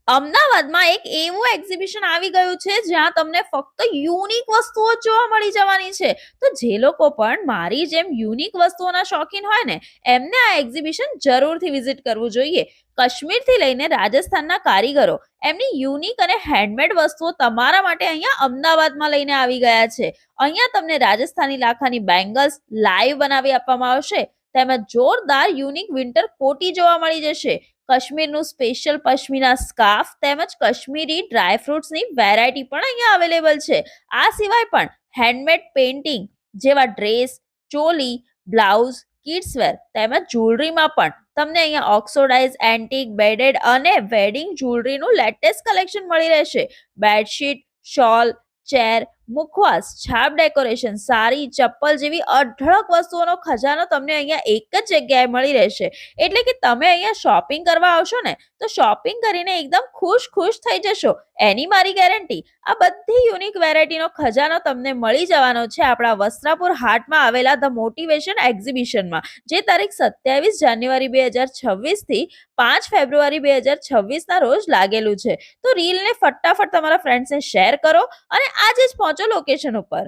અમદાવાદમાં એક એવું એક્ઝિબિશન આવી ગયું છે જ્યાં તમને ફક્ત યુનિક વસ્તુઓ જોવા મળી જવાની છે. તો જે લોકો પણ મારી જેમ યુનિક વસ્તુઓના શોખીન હોય ને, એમને આ એક્ઝિબિશન જરૂરથી વિઝિટ કરવું જોઈએ. કાશ્મીરથી લઈને રાજસ્થાનના કારીગરો એમની યુનિક અને હેન્ડમેડ વસ્તુઓ તમારા માટે અહીંયા અમદાવાદમાં લઈને આવી ગયા છે. અહીંયા તમને રાજસ્થાની લાખાની બેંગલ્સ લાઈવ બનાવી આપવામાં આવશે. તેમજ જોરદાર યુનિક વિન્ટર કોટી જોવા મળી જશે. કાશ્મીરનું સ્પેશિયલ પશ્મિના સ્કાર્ફ તેમજ કાશ્મીરી ડ્રાય ફ્રૂટ્સની વેરાયટી પણ અહીંયા અવેલેબલ છે. આ સિવાય પણ હેન્ડમેડ પેઇન્ટિંગ જેવા ડ્રેસ, ચોલી, બ્લાઉઝ, કિડ્સવેર તેમજ જ્વેલરીમાં પણ તમને અહીંયા ઓક્સોડાઇઝ એન્ટિક બેડેડ અને વેડિંગ જ્વેલરીનું લેટેસ્ટ કલેક્શન મળી રહેશે. બેડશીટ, શોલ, ચેર, મુખવાસ, છાપ ડેકોરેશન, સાડી, ચપ્પલ જેવી અઢળક વસ્તુઓનો ખજાનો તમને અહીંયા એક જ જગ્યાએ મળી રહેશે. એટલે કે તમે અહીંયા શોપિંગ કરવા આવશો ને, તો શોપિંગ કરીને એકદમ ખુશ થઈ જશો, એની મારી ગેરંટી. આ બધી યુનિક વેરાયટીનો ખજાનો તમને મળી જવાનો છે આપણા વસ્ત્રાપુર હાટમાં આવેલા ધ મોટિવેશન એક્ઝિબિશનમાં, જે તારીખ 27 જાન્યુઆરી 2026 થી 5 ફેબ્રુઆરી 2026 ના રોજ લાગેલું છે. તો રીલને ફટાફટ તમારા ફ્રેન્ડ્સને શેર કરો અને આજે જ પહોંચો લોકેશન ઉપર.